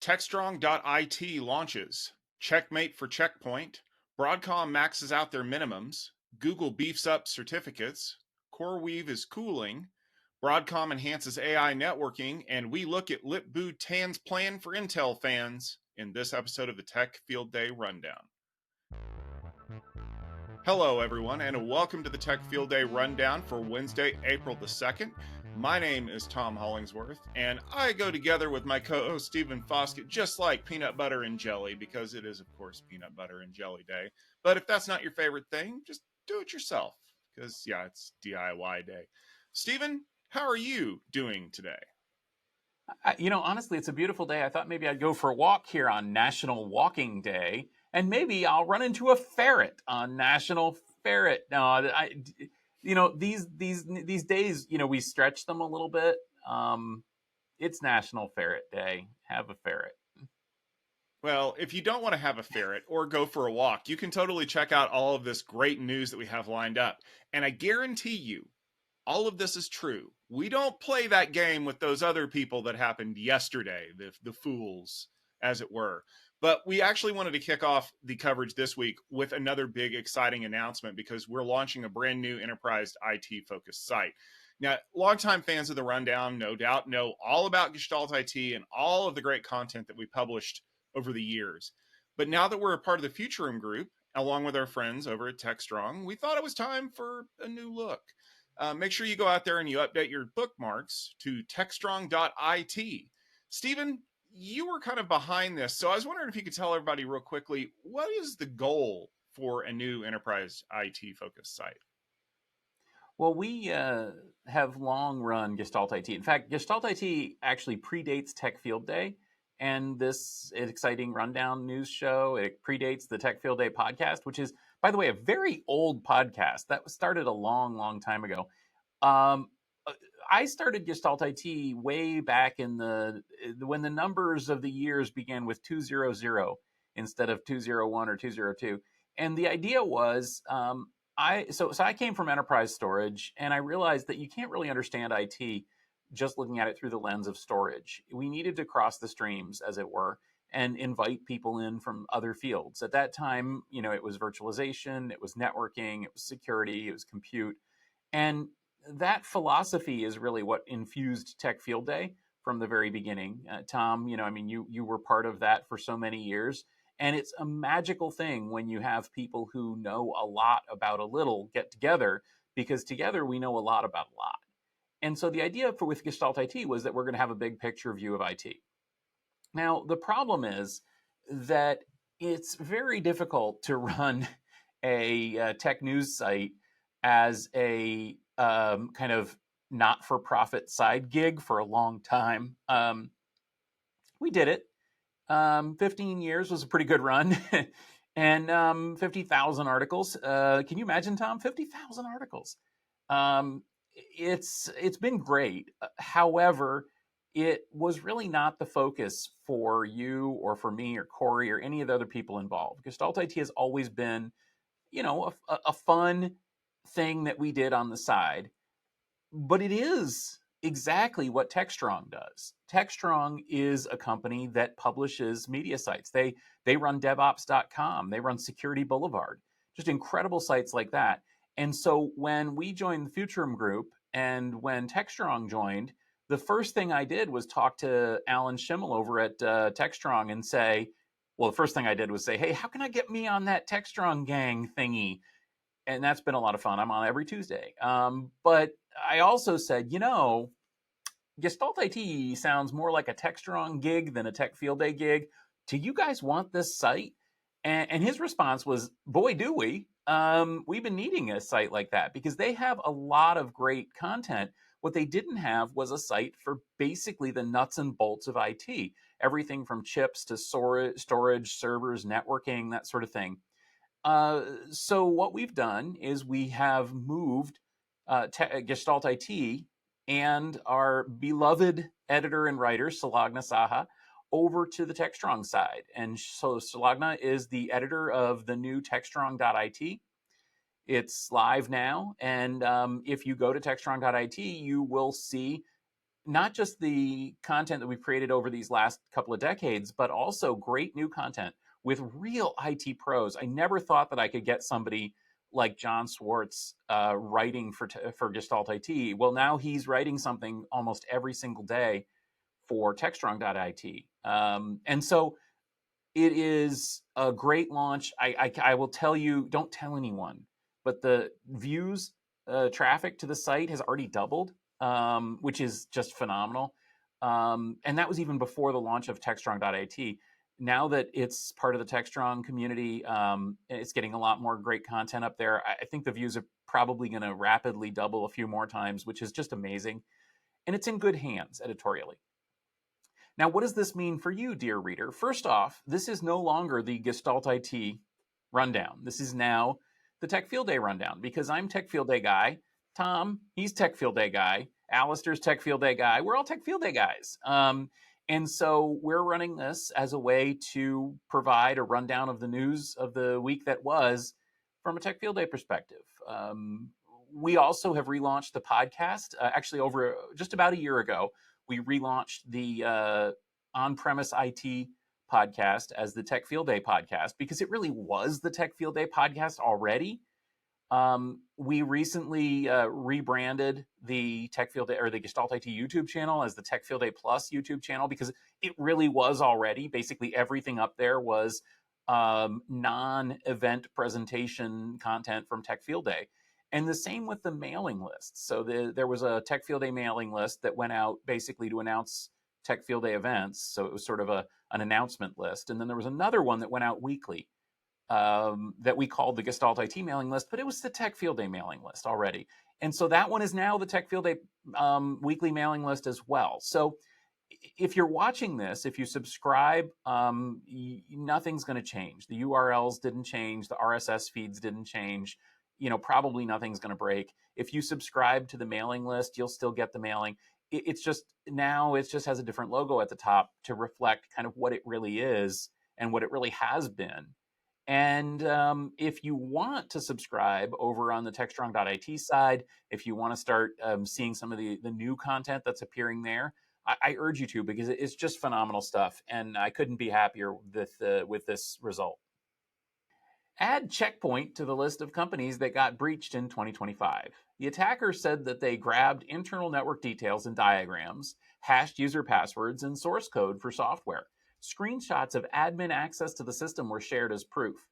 Techstrong.IT launches. Checkmate for Checkpoint. Broadcom maxes out their minimums. Google beefs up certificates. CoreWeave is cooling. Broadcom enhances AI networking. And we look at Lip-Bu Tan's plan for Intel fans in this episode of the Tech Field Day Rundown. Hello, everyone, and welcome to the Tech Field Day Rundown for Wednesday, April the 2nd. My name is Tom Hollingsworth, and I go together with my co-host Stephen Foskett just like peanut butter and jelly, because it is, of course, peanut butter and jelly day. But if that's not your favorite thing, just do it yourself, because, yeah, it's DIY day. Stephen, how are you doing today? Honestly, it's a beautiful day. I thought maybe I'd go for a walk here on National Walking Day, and maybe I'll run into a ferret on National Ferret. No, these days, we stretch them a little bit. It's National Ferret Day. Have a ferret. Well, if you don't want to have a ferret or go for a walk, you can totally check out all of this great news that we have lined up. And I guarantee you, all of this is true. We don't play that game with those other people that happened yesterday, the fools, as it were. But we actually wanted to kick off the coverage this week with another big, exciting announcement, because we're launching a brand new enterprise IT-focused site. Now, longtime fans of the Rundown, no doubt, know all about Gestalt IT and all of the great content that we published over the years. But now that we're a part of the Futurum group, along with our friends over at Techstrong, we thought it was time for a new look. Make sure you go out there and you update your bookmarks to Techstrong.IT. Stephen, you were kind of behind this, so I was wondering if you could tell everybody real quickly, what is the goal for a new enterprise IT-focused site? Well, we have long run Gestalt IT. In fact, Gestalt IT actually predates Tech Field Day, and this exciting rundown news show, it predates the Tech Field Day podcast, which is, by the way, a very old podcast that started a long, long time ago. I started Gestalt IT way back in when the numbers of the years began with 200 instead of 201 or 202. And the idea was, I came from enterprise storage, and I realized that you can't really understand IT just looking at it through the lens of storage. We needed to cross the streams, as it were, and invite people in from other fields. At that time, it was virtualization, it was networking, it was security, it was compute. And that philosophy is really what infused Tech Field Day from the very beginning. Tom, you were part of that for so many years. And it's a magical thing when you have people who know a lot about a little get together, because together we know a lot about a lot. And so the idea with Gestalt IT was that we're going to have a big picture view of IT. Now, the problem is that it's very difficult to run a tech news site as a kind of not-for-profit side gig for a long time. We did it. 15 years was a pretty good run. And 50,000 articles. Can you imagine, Tom? 50,000 articles. It's been great. However, it was really not the focus for you or for me or Corey or any of the other people involved. Gestalt IT has always been, a fun thing that we did on the side, but it is exactly what Techstrong does. Techstrong is a company that publishes media sites. They run DevOps.com. They run Security Boulevard. Just incredible sites like that. And so when we joined the Futurum group and when Techstrong joined, the first thing I did was talk to Alan Schimmel over at Techstrong and say, well, the first thing I did was say, hey, how can I get me on that Techstrong gang thingy? And that's been a lot of fun. I'm on every Tuesday. But I also said, Gestalt IT sounds more like a Techstrong gig than a Tech Field Day gig. Do you guys want this site? And his response was, boy, do we. We've been needing a site like that because they have a lot of great content. What they didn't have was a site for basically the nuts and bolts of IT. Everything from chips to storage, servers, networking, that sort of thing. So what we've done is we have moved Gestalt IT and our beloved editor and writer, Salagna Saha, over to the Techstrong side. And so Salagna is the editor of the new Techstrong.IT. It's live now. And if you go to Techstrong.IT, you will see not just the content that we've created over these last couple of decades, but also great new content with real IT pros. I never thought that I could get somebody like John Swartz writing for Gestalt IT. Well, now he's writing something almost every single day for Techstrong.IT. And so it is a great launch. I will tell you, don't tell anyone, but the views, traffic to the site has already doubled, which is just phenomenal. And that was even before the launch of Techstrong.IT. Now that it's part of the Techstrong community, it's getting a lot more great content up there. I think the views are probably going to rapidly double a few more times, which is just amazing. And it's in good hands editorially. Now, what does this mean for you, dear reader? First off, this is no longer the Gestalt IT rundown. This is now the Tech Field Day rundown because I'm Tech Field Day guy. Tom, he's Tech Field Day guy. Alistair's Tech Field Day guy. We're all Tech Field Day guys. And so we're running this as a way to provide a rundown of the news of the week that was from a Tech Field Day perspective. We also have relaunched the podcast. Actually, over just about a year ago, we relaunched the on-premise IT podcast as the Tech Field Day podcast because it really was the Tech Field Day podcast already. We recently rebranded the Tech Field Day or the Gestalt IT YouTube channel as the Tech Field Day Plus YouTube channel because it really was already. Basically, everything up there was non-event presentation content from Tech Field Day. And the same with the mailing list. So there was a Tech Field Day mailing list that went out basically to announce Tech Field Day events. So it was sort of an announcement list. And then there was another one that went out weekly that we called the Gestalt IT mailing list, but it was the Tech Field Day mailing list already. And so that one is now the Tech Field Day weekly mailing list as well. So if you're watching this, if you subscribe, nothing's going to change. The URLs didn't change. The RSS feeds didn't change. Probably nothing's going to break. If you subscribe to the mailing list, you'll still get the mailing. It's just now it just has a different logo at the top to reflect kind of what it really is and what it really has been. And if you want to subscribe over on the Techstrong.IT side, if you want to start seeing some of the new content that's appearing there, I urge you to because it's just phenomenal stuff. And I couldn't be happier with this result. Add Check Point to the list of companies that got breached in 2025. The attacker said that they grabbed internal network details and diagrams, hashed user passwords, and source code for software. Screenshots of admin access to the system were shared as proof.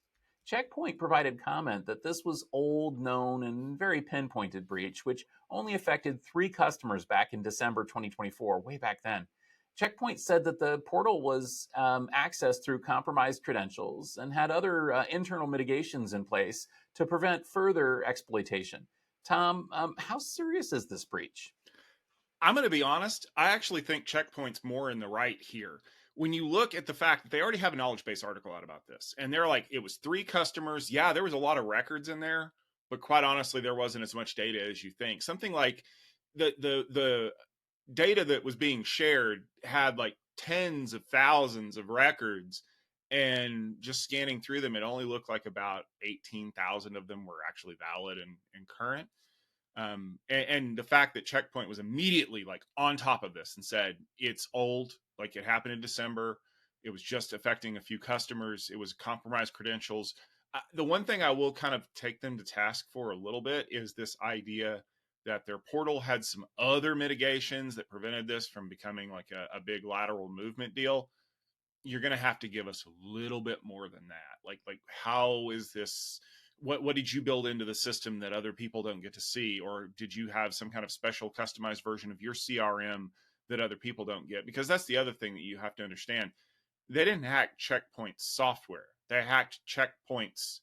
Check Point provided comment that this was old, known, and very pinpointed breach, which only affected 3 customers back in December 2024, way back then. Check Point said that the portal was accessed through compromised credentials and had other internal mitigations in place to prevent further exploitation. Tom, how serious is this breach? I'm going to be honest. I actually think Check Point's more in the right here. When you look at the fact that they already have a knowledge base article out about this, and they're like, it was 3 customers. Yeah, there was a lot of records in there, but quite honestly, there wasn't as much data as you think. Something like the data that was being shared had like tens of thousands of records, and just scanning through them, it only looked like about 18,000 of them were actually valid and current. And the fact that Check Point was immediately like on top of this and said it's old, like it happened in December, it was just affecting a few customers, it was compromised credentials. The one thing I will kind of take them to task for a little bit is this idea that their portal had some other mitigations that prevented this from becoming like a big lateral movement deal. You're going to have to give us a little bit more than that. Like how is this? What did you build into the system that other people don't get to see? Or did you have some kind of special customized version of your CRM that other people don't get? Because that's the other thing that you have to understand. They didn't hack Check Point's software. They hacked Check Point's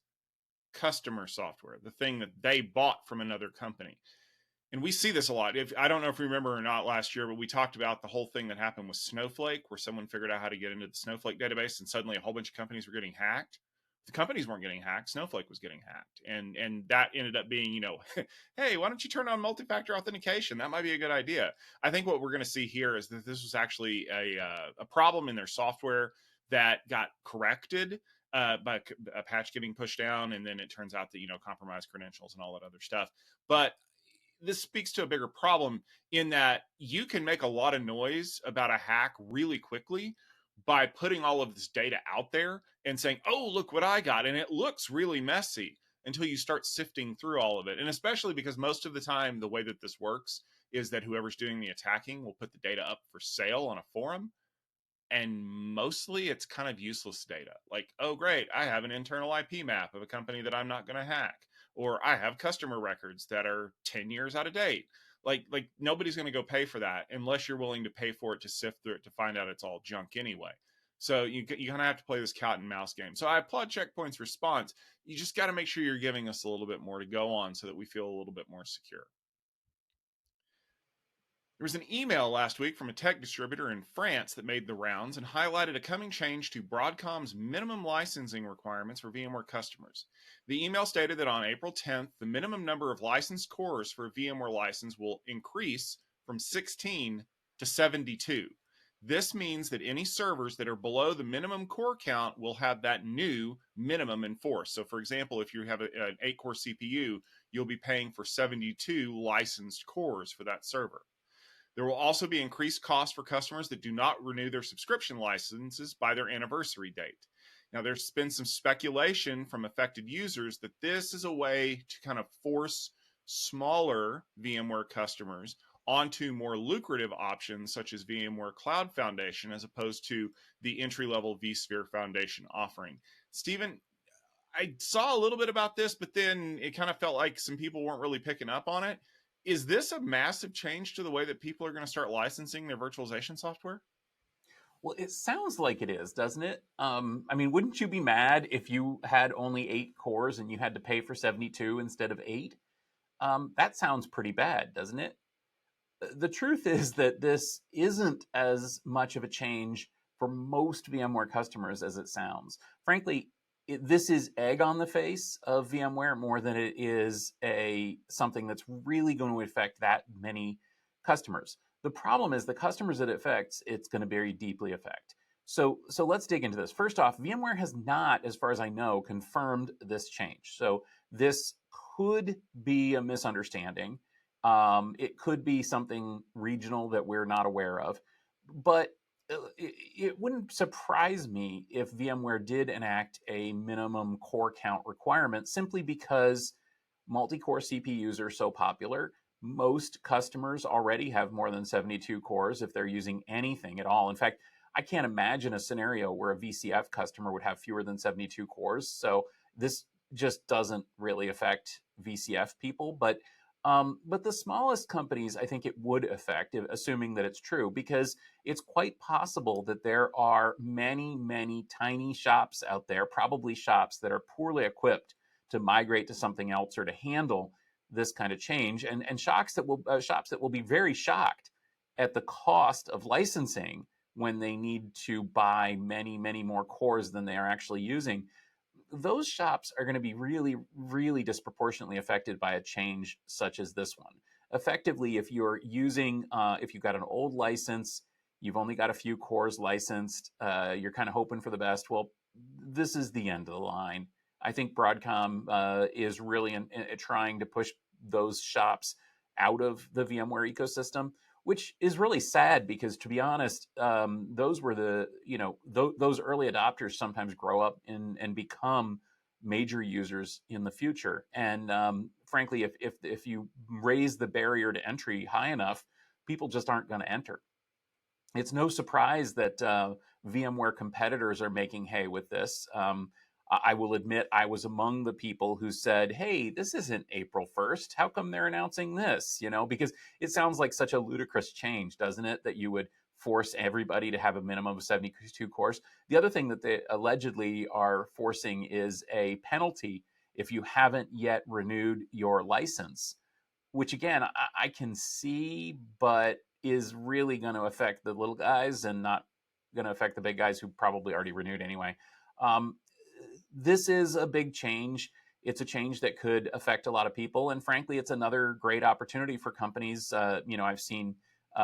customer software, the thing that they bought from another company. And we see this a lot. I don't know if you remember or not last year, but we talked about the whole thing that happened with Snowflake, where someone figured out how to get into the Snowflake database, and suddenly a whole bunch of companies were getting hacked. The companies weren't getting hacked; Snowflake was getting hacked, and that ended up being, hey, why don't you turn on multi-factor authentication? That might be a good idea. I think what we're going to see here is that this was actually a problem in their software that got corrected by a patch getting pushed down, and then it turns out that compromised credentials and all that other stuff. But this speaks to a bigger problem in that you can make a lot of noise about a hack really quickly by putting all of this data out there and saying, oh, look what I got. And it looks really messy until you start sifting through all of it. And especially because most of the time, the way that this works is that whoever's doing the attacking will put the data up for sale on a forum. And mostly it's kind of useless data. Like, oh, great, I have an internal IP map of a company that I'm not going to hack. Or I have customer records that are 10 years out of date. Like nobody's going to go pay for that unless you're willing to pay for it to sift through it to find out it's all junk anyway. So you kind of have to play this cat and mouse game. So I applaud Checkpoint's response. You just got to make sure you're giving us a little bit more to go on so that we feel a little bit more secure. There was an email last week from a tech distributor in France that made the rounds and highlighted a coming change to Broadcom's minimum licensing requirements for VMware customers. The email stated that on April 10th, the minimum number of licensed cores for a VMware license will increase from 16 to 72. This means that any servers that are below the minimum core count will have that new minimum in force. So, for example, if you have an 8-core CPU, you'll be paying for 72 licensed cores for that server. There will also be increased costs for customers that do not renew their subscription licenses by their anniversary date. Now, there's been some speculation from affected users that this is a way to kind of force smaller VMware customers onto more lucrative options such as VMware Cloud Foundation as opposed to the entry-level vSphere Foundation offering. Stephen, I saw a little bit about this, but then it kind of felt like some people weren't really picking up on it. Is this a massive change to the way that people are going to start licensing their virtualization software? Well, it sounds like it is, doesn't it? I mean, wouldn't you be mad if you had only 8 cores and you had to pay for 72 instead of 8? That sounds pretty bad, doesn't it? The truth is that this isn't as much of a change for most VMware customers as it sounds. Frankly, this is egg on the face of VMware more than it is something that's really going to affect that many customers. The problem is the customers it affects, it's going to very deeply affect. So let's dig into this. First off, VMware has not, as far as I know, confirmed this change. So this could be a misunderstanding. It could be something regional that we're not aware of, but it wouldn't surprise me if VMware did enact a minimum core count requirement simply because multi-core CPUs are so popular. Most customers already have more than 72 cores if they're using anything at all. In fact, I can't imagine a scenario where a VCF customer would have fewer than 72 cores. So this just doesn't really affect VCF people, but the smallest companies, I think it would affect, assuming that it's true, because it's quite possible that there are many, many tiny shops out there, probably shops that are poorly equipped to migrate to something else or to handle this kind of change, and shops that will be very shocked at the cost of licensing when they need to buy many, many more cores than they are actually using. Those shops are going to be really, really disproportionately affected by a change such as this one. Effectively, if you're using, if you've got an old license, you've only got a few cores licensed, you're kind of hoping for the best. Well, this is the end of the line. I think Broadcom is really trying to push those shops out of the VMware ecosystem, which is really sad because, to be honest, those were those early adopters sometimes grow up and become major users in the future. And frankly, if you raise the barrier to entry high enough, people just aren't going to enter. It's no surprise that VMware competitors are making hay with this. I will admit I was among the people who said, hey, this isn't April 1st. How come they're announcing this? Because it sounds like such a ludicrous change, doesn't it? That you would force everybody to have a minimum of 72 cores. The other thing that they allegedly are forcing is a penalty if you haven't yet renewed your license, which again, I can see, but is really going to affect the little guys and not going to affect the big guys who probably already renewed anyway. This is a big change. It's a change that could affect a lot of people. And frankly, it's another great opportunity for companies. I've seen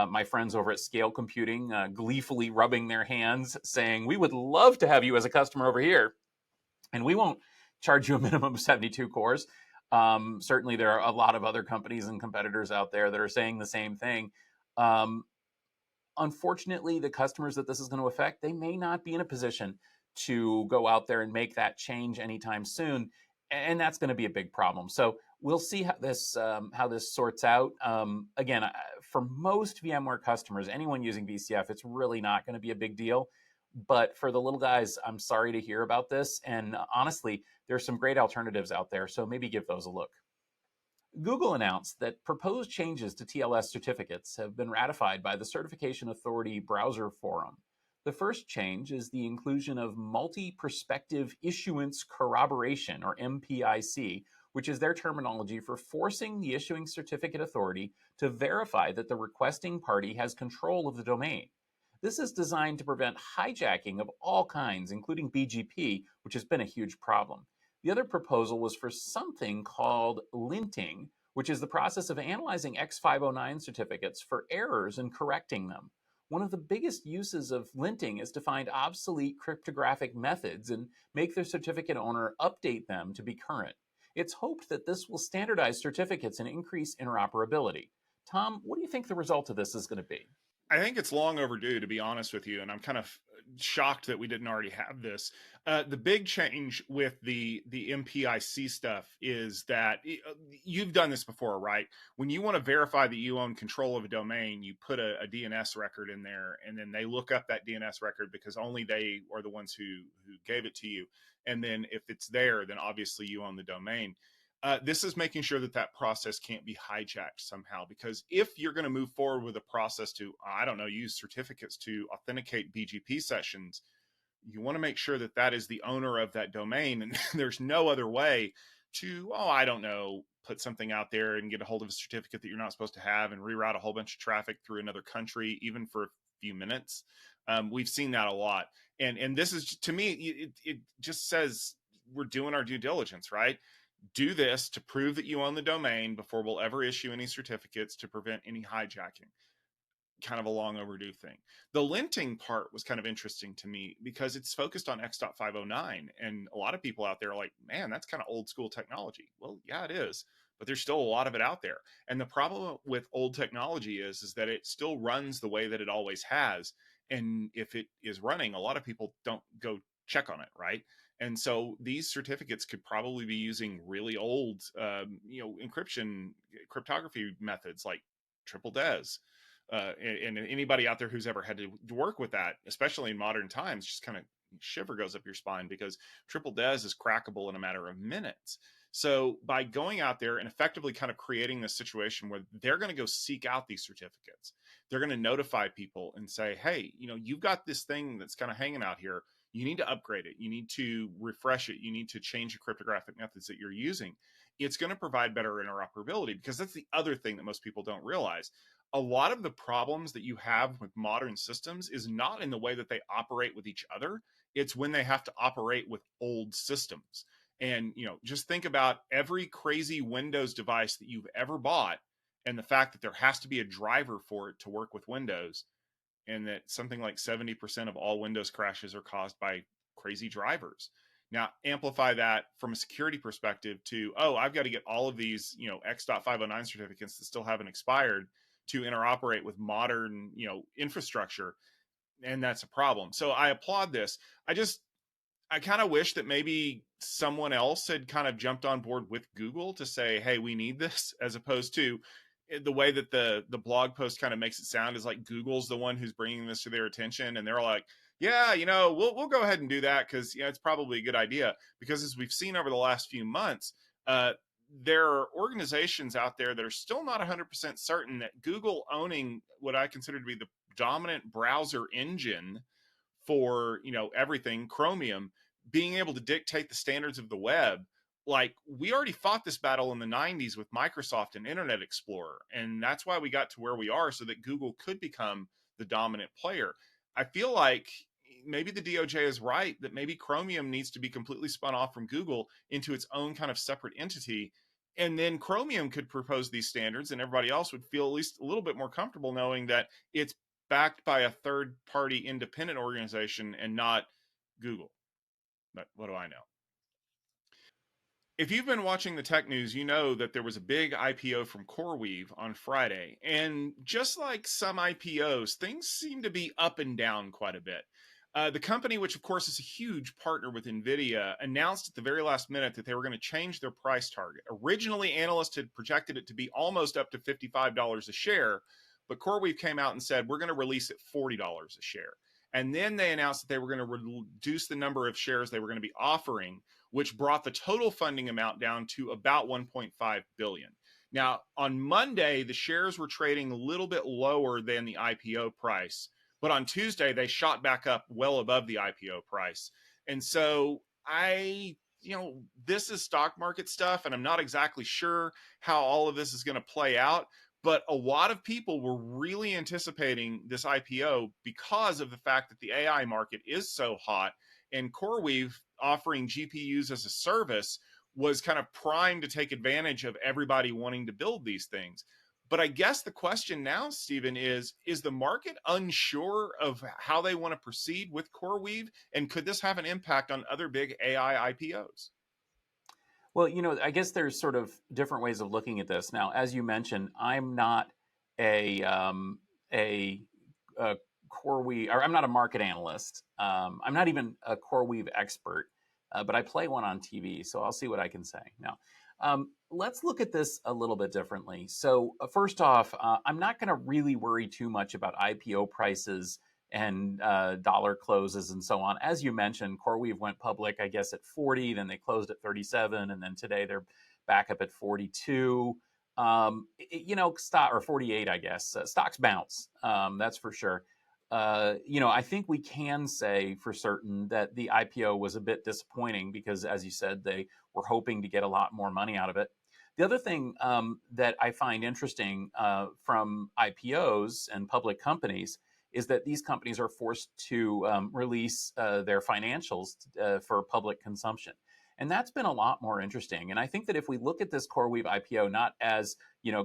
my friends over at Scale Computing gleefully rubbing their hands saying, we would love to have you as a customer over here. And we won't charge you a minimum of 72 cores. Certainly, there are a lot of other companies and competitors out there that are saying the same thing. Um, Unfortunately, the customers that this is going to affect, they may not be in a position to go out there and make that change anytime soon, and that's going to be a big problem. So we'll see how this sorts out. Again, for most VMware customers, anyone using VCF, it's really not going to be a big deal. But for the little guys, I'm sorry to hear about this. And honestly, there's some great alternatives out there, so maybe give those a look. Google announced that proposed changes to TLS certificates have been ratified by the certification authority Browser Forum. The first change is the inclusion of multi perspective issuance corroboration, or MPIC, which is their terminology for forcing the issuing certificate authority to verify that the requesting party has control of the domain. This is designed to prevent hijacking of all kinds, including BGP, which has been a huge problem. The other proposal was for something called linting, which is the process of analyzing X509 certificates for errors and correcting them. One of the biggest uses of linting is to find obsolete cryptographic methods and make the certificate owner update them to be current. It's hoped that this will standardize certificates and increase interoperability. Tom, what do you think the result of this is going to be? I think it's long overdue, to be honest with you, and I'm kind of shocked that we didn't already have this. The big change with the MPIC stuff is that you've done this before, right? When you want to verify that you own control of a domain, you put a DNS record in there, and then they look up that DNS record because only they are the ones who gave it to you. And then if it's there, then obviously you own the domain. This is making sure that that process can't be hijacked somehow, because if you're going to move forward with a process to, I don't know, use certificates to authenticate BGP sessions, you want to make sure that that is the owner of that domain, and there's no other way to, oh, I don't know, put something out there and get a hold of a certificate that you're not supposed to have and reroute a whole bunch of traffic through another country, even for a few minutes. We've seen that a lot, and this is, to me, it just says we're doing our due diligence, right? Do this to prove that you own the domain before we'll ever issue any certificates to prevent any hijacking. Kind of a long overdue thing. The linting part was kind of interesting to me because it's focused on X.509, and a lot of people out there are like, man, that's kind of old school technology. Well, yeah, it is, but there's still a lot of it out there. And the problem with old technology is that it still runs the way that it always has. And if it is running, a lot of people don't go check on it, right? And so these certificates could probably be using really old, encryption cryptography methods like triple des. And anybody out there who's ever had to work with that, especially in modern times, just kind of shiver goes up your spine, because triple des is crackable in a matter of minutes. So by going out there and effectively kind of creating this situation where they're going to go seek out these certificates, they're going to notify people and say, hey, you've got this thing that's kind of hanging out here. You need to upgrade it. You need to refresh it. You need to change the cryptographic methods that you're using. It's going to provide better interoperability, because that's the other thing that most people don't realize. A lot of the problems that you have with modern systems is not in the way that they operate with each other. It's when they have to operate with old systems. And, just think about every crazy Windows device that you've ever bought, and the fact that there has to be a driver for it to work with Windows, and that something like 70% of all Windows crashes are caused by crazy drivers. Now, amplify that from a security perspective to, oh, I've got to get all of these, X.509 certificates that still haven't expired to interoperate with modern, infrastructure. And that's a problem. So I applaud this. I kind of wish that maybe someone else had kind of jumped on board with Google to say, hey, we need this, as opposed to the way that the blog post kind of makes it sound is like Google's the one who's bringing this to their attention, and they're like, yeah, we'll go ahead and do that because it's probably a good idea. Because as we've seen over the last few months, there are organizations out there that are still not 100% certain that Google owning what I consider to be the dominant browser engine for everything, Chromium, being able to dictate the standards of the web. Like, we already fought this battle in the 90s with Microsoft and Internet Explorer, and that's why we got to where we are, so that Google could become the dominant player. I feel like maybe the DOJ is right, that maybe Chromium needs to be completely spun off from Google into its own kind of separate entity, and then Chromium could propose these standards, and everybody else would feel at least a little bit more comfortable knowing that it's backed by a third party independent organization and not Google. But what do I know? If you've been watching the tech news, you know that there was a big IPO from CoreWeave on Friday. And just like some IPOs, things seem to be up and down quite a bit. The company, which of course is a huge partner with NVIDIA, announced at the very last minute that they were going to change their price target. Originally, analysts had projected it to be almost up to $55 a share, but CoreWeave came out and said, we're going to release it $40 a share. And then they announced that they were going to reduce the number of shares they were going to be offering, which brought the total funding amount down to about 1.5 billion. Now, on Monday, the shares were trading a little bit lower than the IPO price, but on Tuesday they shot back up well above the IPO price. And so this is stock market stuff, and I'm not exactly sure how all of this is going to play out. But a lot of people were really anticipating this IPO because of the fact that the AI market is so hot, and CoreWeave offering GPUs as a service was kind of primed to take advantage of everybody wanting to build these things. But I guess the question now, Stephen, is the market unsure of how they want to proceed with CoreWeave? And could this have an impact on other big AI IPOs? Well, I guess there's sort of different ways of looking at this. Now, as you mentioned, I'm not a a, a CoreWeave, or I'm not a market analyst. I'm not even a CoreWeave expert, but I play one on TV, so I'll see what I can say. Now, let's look at this a little bit differently. So, first off, I'm not going to really worry too much about IPO prices and dollar closes and so on. As you mentioned, CoreWeave went public, I guess, at 40, then they closed at 37, and then today they're back up at 42. Stock or 48, I guess. Stocks bounce, that's for sure. I think we can say for certain that the IPO was a bit disappointing because, as you said, they were hoping to get a lot more money out of it. The other thing that I find interesting from IPOs and public companies is that these companies are forced to release their financials for public consumption. And that's been a lot more interesting. And I think that if we look at this CoreWeave IPO not as,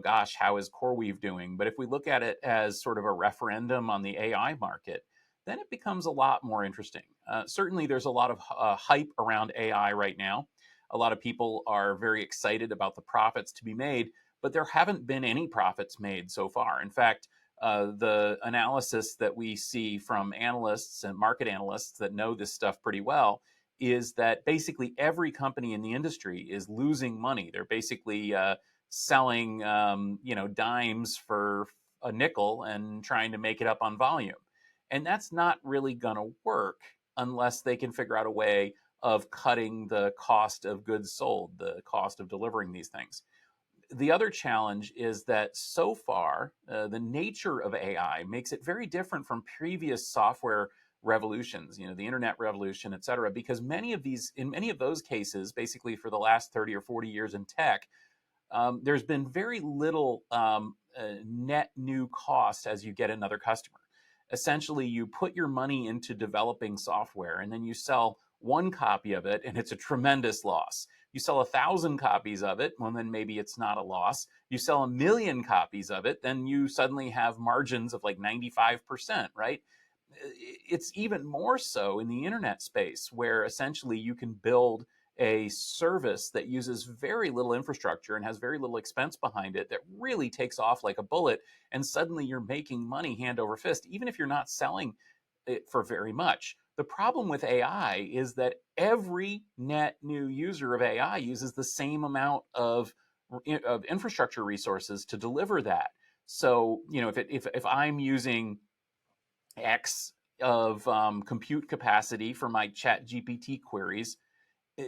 gosh, how is CoreWeave doing? But if we look at it as sort of a referendum on the AI market, then it becomes a lot more interesting. Certainly, there's a lot of hype around AI right now. A lot of people are very excited about the profits to be made, but there haven't been any profits made so far. In fact, the analysis that we see from analysts and market analysts that know this stuff pretty well is that basically every company in the industry is losing money. They're basically selling, dimes for a nickel and trying to make it up on volume. And that's not really going to work unless they can figure out a way of cutting the cost of goods sold, the cost of delivering these things. The other challenge is that so far, the nature of AI makes it very different from previous software revolutions, the internet revolution, et cetera, because in many of those cases, basically for the last 30 or 40 years in tech, there's been very little net new cost as you get another customer. Essentially, you put your money into developing software and then you sell one copy of it and it's a tremendous loss. You sell 1,000 copies of it, well, then maybe it's not a loss. You sell 1,000,000 copies of it, then you suddenly have margins of like 95%, right? It's even more so in the internet space, where essentially you can build a service that uses very little infrastructure and has very little expense behind it that really takes off like a bullet. And suddenly you're making money hand over fist, even if you're not selling it for very much. The problem with AI is that every net new user of AI uses the same amount of infrastructure resources to deliver that. So, if I'm using X of compute capacity for my Chat GPT queries,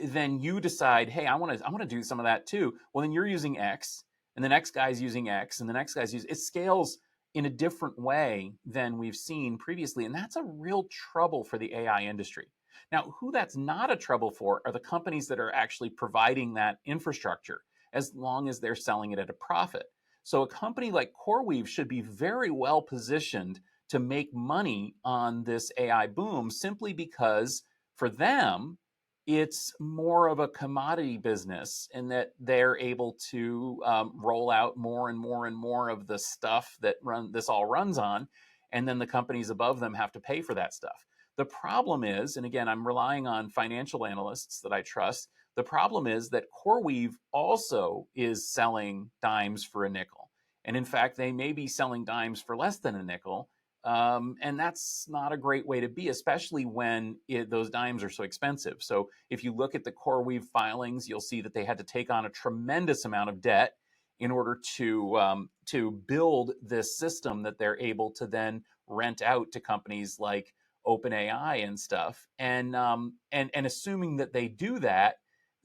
then you decide, hey, I want to do some of that too. Well, then you're using X, and the next guy's using X, and the next guy's using it. Scales in a different way than we've seen previously, and that's a real trouble for the AI industry. Now, who that's not a trouble for are the companies that are actually providing that infrastructure, as long as they're selling it at a profit. So a company like CoreWeave should be very well positioned to make money on this AI boom, simply because for them, it's more of a commodity business in that they're able to roll out more and more and more of the stuff that this all runs on, and then the companies above them have to pay for that stuff. The problem is, and again, I'm relying on financial analysts that I trust, The problem is that CoreWeave also is selling dimes for a nickel. And in fact, they may be selling dimes for less than a nickel. And that's not a great way to be, especially when those dimes are so expensive. So if you look at the CoreWeave filings, you'll see that they had to take on a tremendous amount of debt in order to build this system that they're able to then rent out to companies like OpenAI and stuff. And assuming that they do that,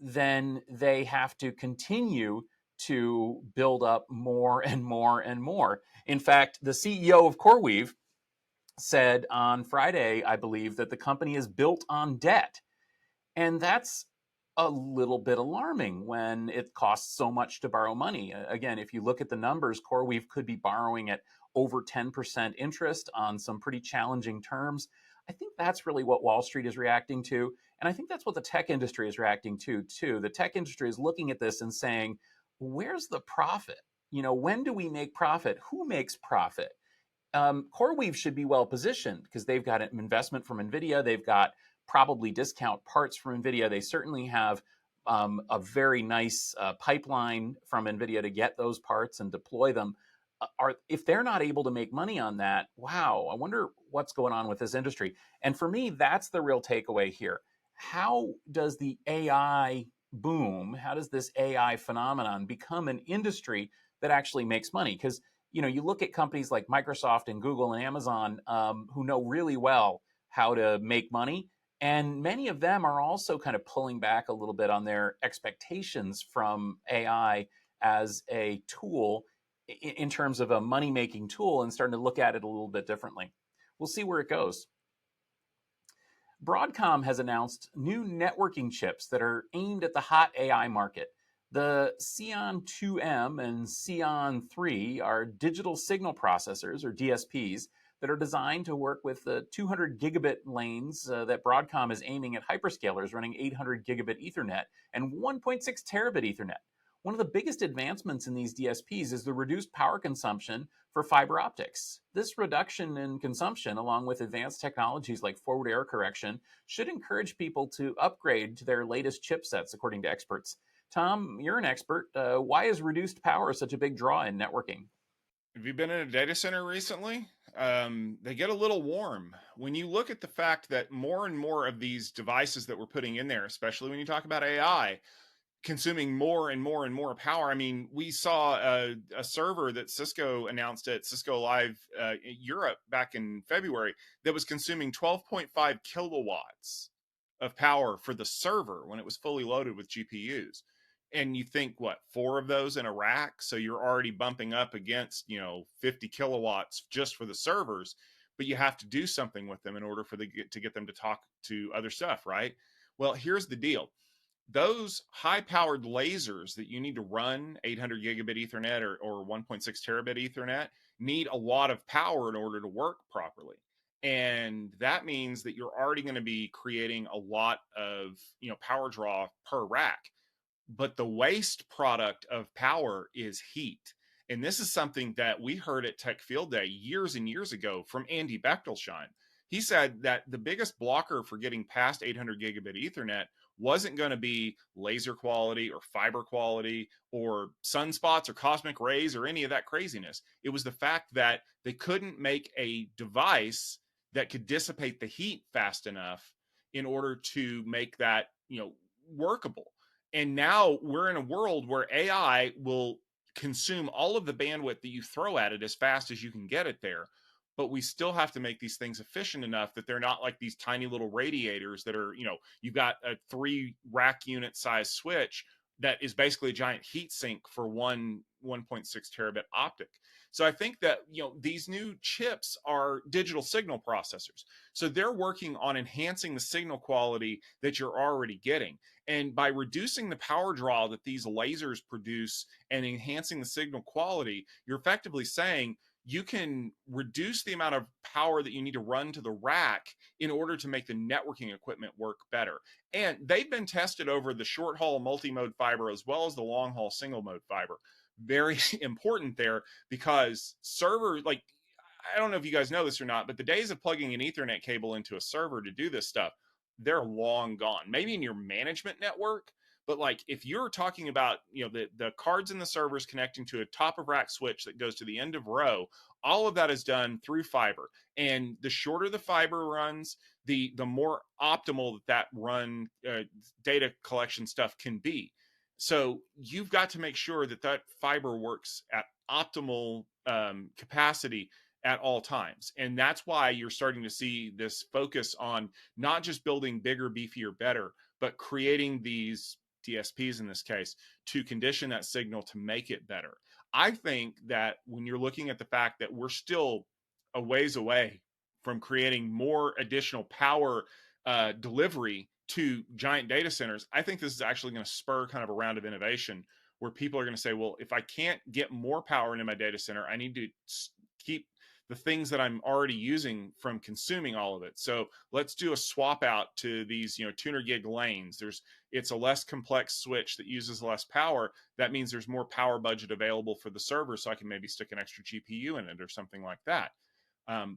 then they have to continue to build up more and more and more. In fact, the CEO of CoreWeave said on Friday, I believe, that the company is built on debt. And that's a little bit alarming when it costs so much to borrow money. Again, if you look at the numbers, CoreWeave could be borrowing at over 10% interest on some pretty challenging terms. I think that's really what Wall Street is reacting to. And I think that's what the tech industry is reacting to, too. The tech industry is looking at this and saying, where's the profit? When do we make profit? Who makes profit? CoreWeave should be well positioned because they've got an investment from NVIDIA. They've got probably discount parts from NVIDIA. They certainly have a very nice pipeline from NVIDIA to get those parts and deploy them. If they're not able to make money on that, wow, I wonder what's going on with this industry. And for me, that's the real takeaway here. How does the AI boom, how does this AI phenomenon become an industry that actually makes money? Because you look at companies like Microsoft and Google and Amazon who know really well how to make money. And many of them are also kind of pulling back a little bit on their expectations from AI as a tool in terms of a money making tool and starting to look at it a little bit differently. We'll see where it goes. Broadcom has announced new networking chips that are aimed at the hot AI market. The Xeon 2M and Xeon 3 are digital signal processors, or DSPs, that are designed to work with the 200 gigabit lanes that Broadcom is aiming at hyperscalers running 800 gigabit Ethernet and 1.6 terabit Ethernet. One of the biggest advancements in these DSPs is the reduced power consumption for fiber optics. This reduction in consumption, along with advanced technologies like forward error correction, should encourage people to upgrade to their latest chipsets, according to experts. Tom, you're an expert. Why is reduced power such a big draw in networking? Have you been in a data center recently? They get a little warm. When you look at the fact that more and more of these devices that we're putting in there, especially when you talk about AI, consuming more and more and more power. I mean, we saw a server that Cisco announced at Cisco Live Europe back in February that was consuming 12.5 kilowatts of power for the server when it was fully loaded with GPUs. And you think, what, four of those in a rack? So you're already bumping up against, 50 kilowatts just for the servers, but you have to do something with them in order to get them to talk to other stuff, right? Well, here's the deal. Those high powered lasers that you need to run 800 gigabit Ethernet or 1.6 terabit Ethernet need a lot of power in order to work properly. And that means that you're already going to be creating a lot of power draw per rack. But the waste product of power is heat. And this is something that we heard at Tech Field Day years and years ago from Andy Bechtolsheim. He said that the biggest blocker for getting past 800 gigabit Ethernet wasn't going to be laser quality or fiber quality or sunspots or cosmic rays or any of that craziness. It was the fact that they couldn't make a device that could dissipate the heat fast enough in order to make that, workable. And now we're in a world where AI will consume all of the bandwidth that you throw at it as fast as you can get it there. But we still have to make these things efficient enough that they're not like these tiny little radiators that are, you've got a 3 rack unit size switch that is basically a giant heat sink for one 1.6 terabit optic. So I think that, these new chips are digital signal processors. So they're working on enhancing the signal quality that you're already getting. And by reducing the power draw that these lasers produce and enhancing the signal quality, you're effectively saying you can reduce the amount of power that you need to run to the rack in order to make the networking equipment work better. And they've been tested over the short haul multi-mode fiber as well as the long haul single mode fiber. Very important there because server, like, I don't know if you guys know this or not, but the days of plugging an Ethernet cable into a server to do this stuff, they're long gone. Maybe in your management network, But like if you're talking about, the cards and the servers connecting to a top of rack switch that goes to the end of row, all of that is done through fiber. And the shorter the fiber runs, the more optimal that run data collection stuff can be. So you've got to make sure that fiber works at optimal capacity at all times. And that's why you're starting to see this focus on not just building bigger, beefier, better, but creating these DSPs in this case to condition that signal to make it better. I think that when you're looking at the fact that we're still a ways away from creating more additional power delivery to giant data centers, I think this is actually going to spur kind of a round of innovation where people are going to say, well, if I can't get more power into my data center, I need to keep the things that I'm already using from consuming all of it. So let's do a swap out to these, 200 gig lanes. It's a less complex switch that uses less power. That means there's more power budget available for the server, so I can maybe stick an extra GPU in it or something like that.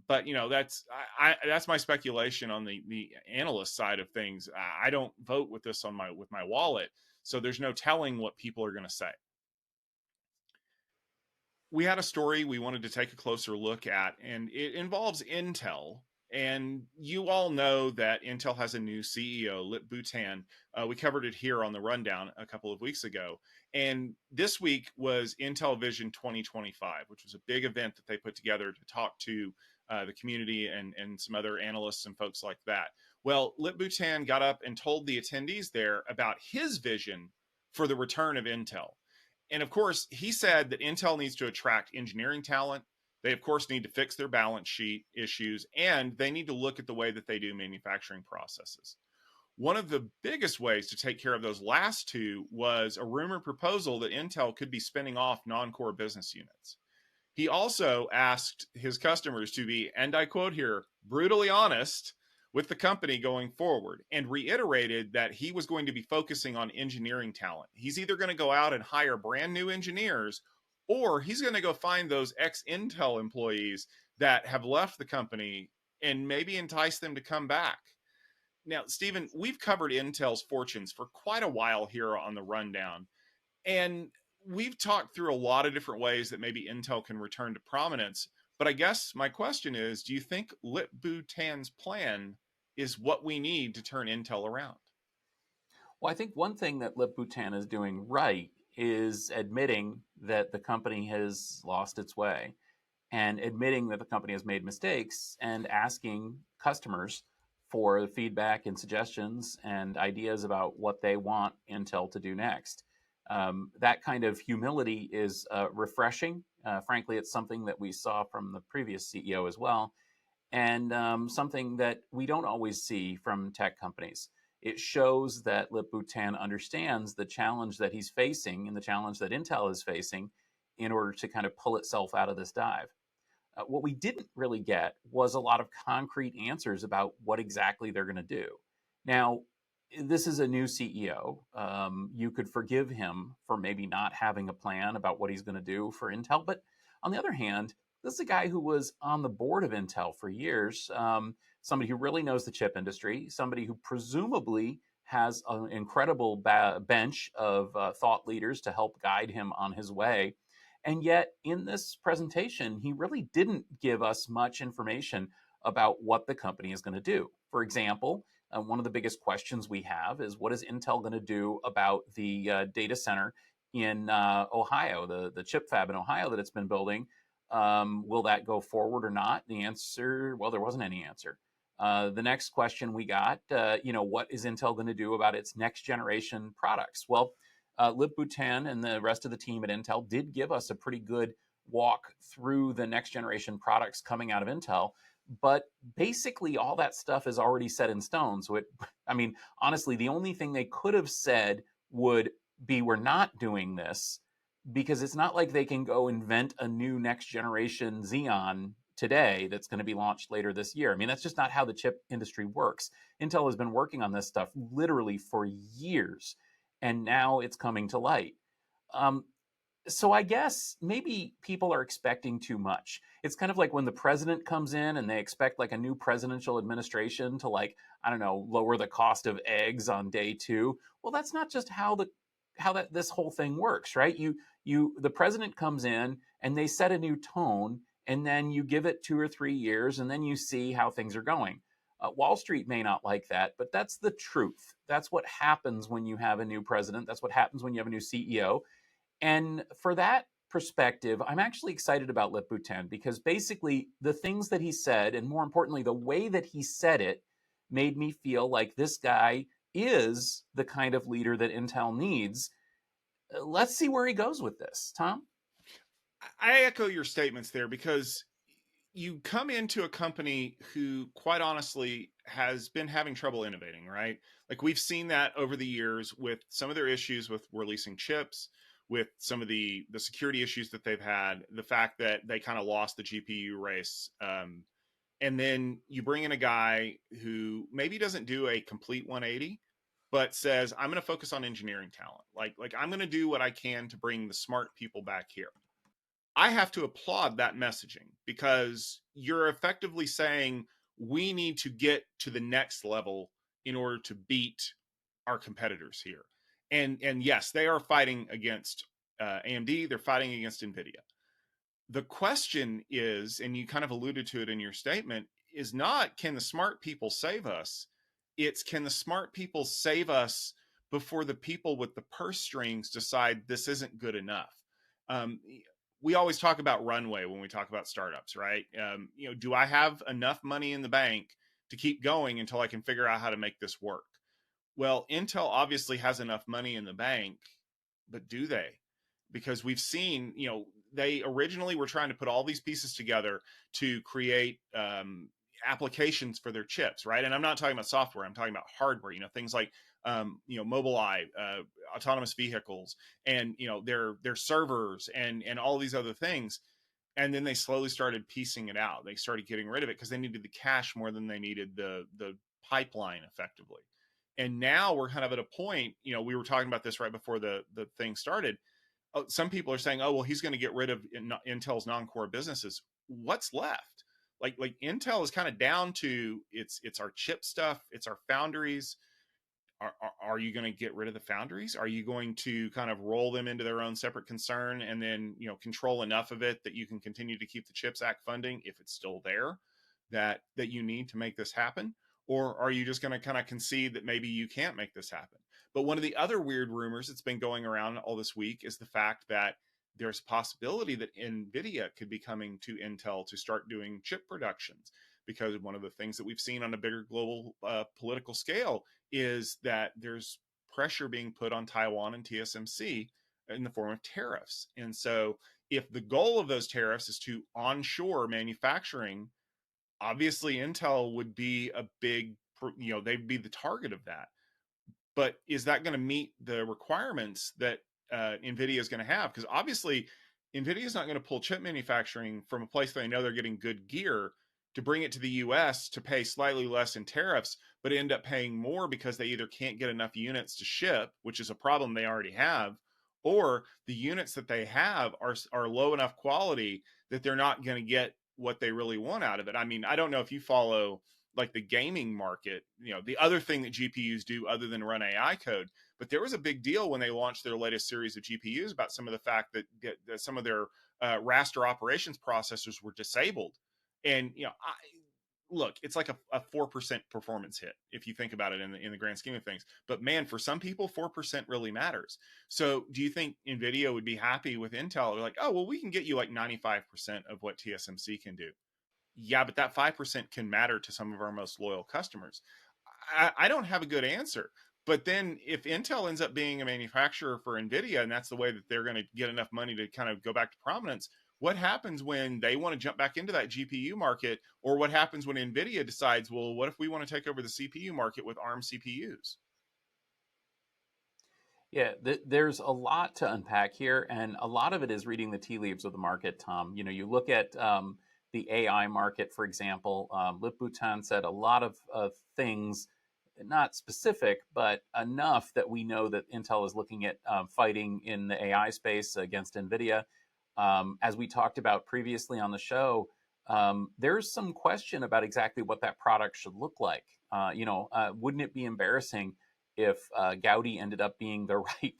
But that's my speculation on the analyst side of things. I don't vote with this with my wallet, so there's no telling what people are going to say. We had a story we wanted to take a closer look at, and it involves Intel. And you all know that Intel has a new CEO, Lip Bhutan. We covered it here on the rundown a couple of weeks ago. And this week was Intel Vision 2025, which was a big event that they put together to talk to the community and some other analysts and folks like that. Well, Lip Bhutan got up and told the attendees there about his vision for the return of Intel. And of course, he said that Intel needs to attract engineering talent. They, of course, need to fix their balance sheet issues, and they need to look at the way that they do manufacturing processes. One of the biggest ways to take care of those last two was a rumored proposal that Intel could be spinning off non-core business units. He also asked his customers to be, and I quote here, brutally honest with the company going forward, and reiterated that he was going to be focusing on engineering talent. He's either going to go out and hire brand new engineers, or he's going to go find those ex-Intel employees that have left the company and maybe entice them to come back. Now, Stephen, we've covered Intel's fortunes for quite a while here on the rundown, and we've talked through a lot of different ways that maybe Intel can return to prominence. But I guess my question is, do you think Lip Bhutan's plan is what we need to turn Intel around? Well, I think one thing that Lip Bhutan is doing right is admitting that the company has lost its way and admitting that the company has made mistakes and asking customers for feedback and suggestions and ideas about what they want Intel to do next. That kind of humility is refreshing. Frankly, it's something that we saw from the previous CEO as well, and something that we don't always see from tech companies. It shows that Lip Bhutan understands the challenge that he's facing and the challenge that Intel is facing in order to kind of pull itself out of this dive. What we didn't really get was a lot of concrete answers about what exactly they're going to do. Now, this is a new CEO. You could forgive him for maybe not having a plan about what he's going to do for Intel. But on the other hand, this is a guy who was on the board of Intel for years, somebody who really knows the chip industry, somebody who presumably has an incredible bench of thought leaders to help guide him on his way. And yet, in this presentation, he really didn't give us much information about what the company is going to do. For example, one of the biggest questions we have is, what is Intel going to do about the data center in Ohio, the chip fab in Ohio that it's been building? Will that go forward or not? The answer, well, there wasn't any answer. The next question we got, what is Intel going to do about its next generation products? Well, Lip Bhutan and the rest of the team at Intel did give us a pretty good walk through the next generation products coming out of Intel. But basically, all that stuff is already set in stone. So honestly, the only thing they could have said would be, we're not doing this, because it's not like they can go invent a new next generation Xeon today that's going to be launched later this year. That's just not how the chip industry works. Intel has been working on this stuff literally for years, and now it's coming to light. So I guess maybe people are expecting too much. It's kind of like when the president comes in and they expect like a new presidential administration to, like, I don't know, lower the cost of eggs on day 2. Well, that's not just how that this whole thing works, right? The president comes in and they set a new tone, and then you give it 2 or 3 years and then you see how things are going. Wall Street may not like that, but that's the truth. That's what happens when you have a new president. That's what happens when you have a new CEO. And for that perspective, I'm actually excited about Lip-Bu because basically the things that he said, and more importantly, the way that he said it, made me feel like this guy is the kind of leader that Intel needs. Let's see where he goes with this, Tom. I echo your statements there because you come into a company who, quite honestly, has been having trouble innovating, right? Like we've seen that over the years with some of their issues with releasing chips, with some of the security issues that they've had, the fact that they kind of lost the GPU race. And then you bring in a guy who maybe doesn't do a complete 180, but says, I'm going to focus on engineering talent. Like I'm going to do what I can to bring the smart people back here. I have to applaud that messaging because you're effectively saying we need to get to the next level in order to beat our competitors here. And yes, they are fighting against AMD. They're fighting against NVIDIA. The question is, and you kind of alluded to it in your statement, is not can the smart people save us? It's can the smart people save us before the people with the purse strings decide this isn't good enough. Um, we always talk about runway when we talk about startups, right? Do I have enough money in the bank to keep going until I can figure out how to make this work? Well, Intel obviously has enough money in the bank, but do they? Because we've seen, they originally were trying to put all these pieces together to create applications for their chips, right? And I'm not talking about software; I'm talking about hardware. Things like Mobileye, autonomous vehicles, and their servers and all these other things. And then they slowly started piecing it out. They started getting rid of it because they needed the cash more than they needed the pipeline effectively. And now we're kind of at a point, we were talking about this right before the thing started. Some people are saying, oh, well, he's going to get rid of Intel's non-core businesses. What's left? Like Intel is kind of down to it's our chip stuff, it's our foundries. Are you going to get rid of the foundries? Are you going to kind of roll them into their own separate concern and then control enough of it that you can continue to keep the CHIPS Act funding if it's still there that you need to make this happen? Or are you just going to kind of concede that maybe you can't make this happen? But one of the other weird rumors that's been going around all this week is the fact that there's a possibility that NVIDIA could be coming to Intel to start doing chip productions, because one of the things that we've seen on a bigger global political scale is that there's pressure being put on Taiwan and TSMC in the form of tariffs. And so if the goal of those tariffs is to onshore manufacturing, obviously Intel would be a big, they'd be the target of that. But is that going to meet the requirements that NVIDIA is going to have? Because obviously NVIDIA is not going to pull chip manufacturing from a place they know they're getting good gear to bring it to the US to pay slightly less in tariffs, but end up paying more because they either can't get enough units to ship, which is a problem they already have, or the units that they have are low enough quality that they're not going to get what they really want out of it. I mean, I don't know if you follow like the gaming market, the other thing that GPUs do other than run AI code. But there was a big deal when they launched their latest series of GPUs about some of the fact that some of their raster operations processors were disabled. And look, it's like a 4% performance hit if you think about it in the grand scheme of things. But man, for some people, 4% really matters. So do you think NVIDIA would be happy with Intel? They're like, oh, well, we can get you like 95% of what TSMC can do. Yeah, but that 5% can matter to some of our most loyal customers. I don't have a good answer. But then if Intel ends up being a manufacturer for NVIDIA, and that's the way that they're going to get enough money to kind of go back to prominence, what happens when they want to jump back into that GPU market? Or what happens when NVIDIA decides, well, what if we want to take over the CPU market with ARM CPUs? Yeah, there's a lot to unpack here, and a lot of it is reading the tea leaves of the market, Tom. You look at the AI market, for example. Lip-Bu said a lot of things not specific, but enough that we know that Intel is looking at fighting in the AI space against NVIDIA. As we talked about previously on the show, there's some question about exactly what that product should look like. Wouldn't it be embarrassing if Gaudi ended up being the right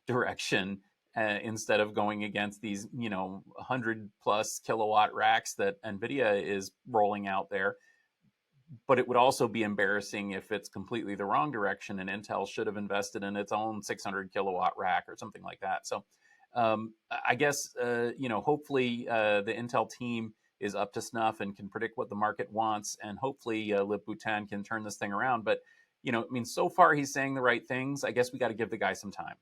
direction instead of going against these, 100 plus kilowatt racks that NVIDIA is rolling out there? But it would also be embarrassing if it's completely the wrong direction and Intel should have invested in its own 600 kilowatt rack or something like that. So I guess, hopefully the Intel team is up to snuff and can predict what the market wants. And hopefully Lip-Bu Tan can turn this thing around. But, so far he's saying the right things. I guess we got to give the guy some time.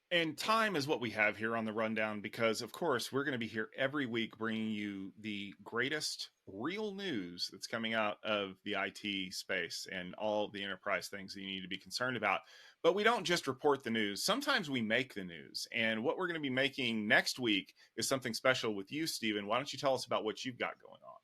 And time is what we have here on the rundown because, of course, we're going to be here every week bringing you the greatest real news that's coming out of the IT space and all the enterprise things that you need to be concerned about. But we don't just report the news. Sometimes we make the news. And what we're going to be making next week is something special with you, Stephen. Why don't you tell us about what you've got going on?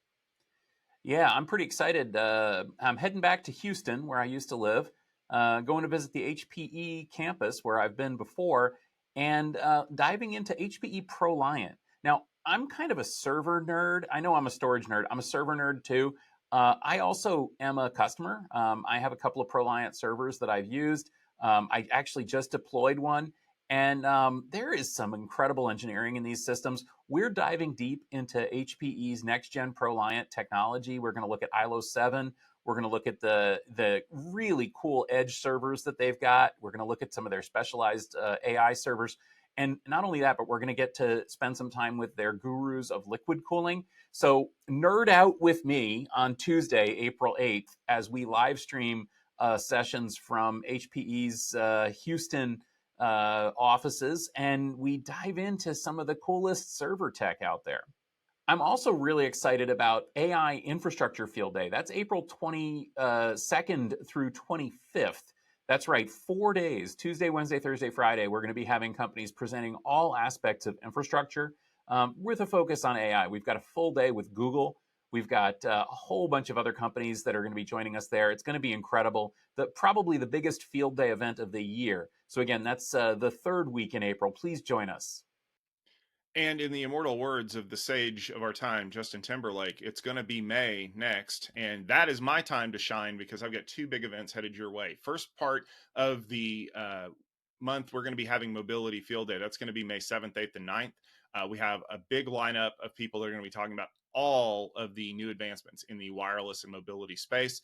Yeah, I'm pretty excited. I'm heading back to Houston, where I used to live, going to visit the HPE campus where I've been before, and diving into HPE ProLiant. Now, I'm kind of a server nerd. I know I'm a storage nerd. I'm a server nerd too. I also am a customer. I have a couple of ProLiant servers that I've used. I actually just deployed one, and there is some incredible engineering in these systems. We're diving deep into HPE's next-gen ProLiant technology. We're going to look at ILO 7. We're going to look at the really cool edge servers that they've got. We're going to look at some of their specialized AI servers. And not only that, but we're going to get to spend some time with their gurus of liquid cooling. So nerd out with me on Tuesday, April 8th, as we live stream sessions from HPE's Houston offices, and we dive into some of the coolest server tech out there. I'm also really excited about AI Infrastructure Field Day. That's April 22nd through 25th. That's right, 4 days, Tuesday, Wednesday, Thursday, Friday. We're going to be having companies presenting all aspects of infrastructure with a focus on AI. We've got a full day with Google. We've got a whole bunch of other companies that are going to be joining us there. It's going to be incredible. Probably the biggest field day event of the year. So again, that's the third week in April. Please join us. And in the immortal words of the sage of our time, Justin Timberlake, it's going to be May next. And that is my time to shine because I've got two big events headed your way. First part of the month, we're going to be having Mobility Field Day. That's going to be May 7th, 8th, and 9th. We have a big lineup of people that are going to be talking about all of the new advancements in the wireless and mobility space.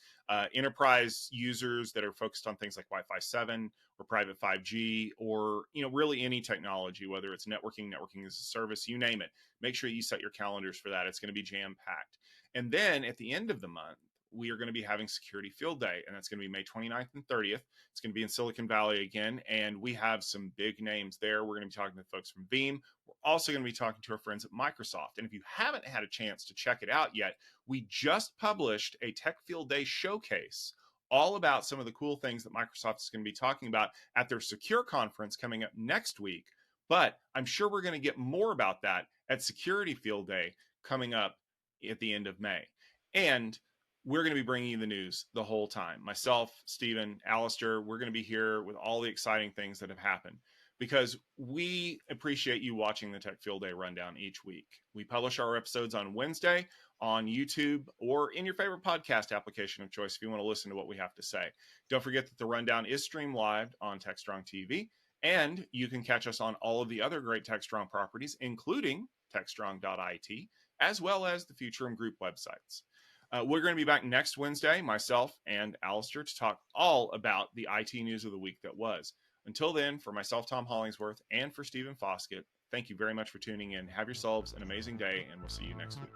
Enterprise users that are focused on things like Wi-Fi 7 or private 5G, or really any technology, whether it's networking as a service, you name it. Make sure you set your calendars for that. It's going to be jam-packed. And then at the end of the month, we are going to be having Security Field Day, and that's going to be May 29th and 30th. It's going to be in Silicon Valley again, and we have some big names there. We're going to be talking to folks from Veeam. We're also going to be talking to our friends at Microsoft. And if you haven't had a chance to check it out yet, we just published a Tech Field Day showcase all about some of the cool things that Microsoft is going to be talking about at their Secure conference coming up next week. But I'm sure we're going to get more about that at Security Field Day coming up at the end of May. And we're going to be bringing you the news the whole time. Myself, Stephen, Alistair, we're going to be here with all the exciting things that have happened because we appreciate you watching the Tech Field Day Rundown each week. We publish our episodes on Wednesday on YouTube or in your favorite podcast application of choice if you want to listen to what we have to say. Don't forget that the Rundown is streamed live on Techstrong TV, and you can catch us on all of the other great Techstrong properties, including Techstrong.IT, as well as the Futurum Group websites. We're going to be back next Wednesday, myself and Alistair, to talk all about the IT news of the week that was. Until then, for myself, Tom Hollingsworth, and for Stephen Foskett, thank you very much for tuning in. Have yourselves an amazing day, and we'll see you next week.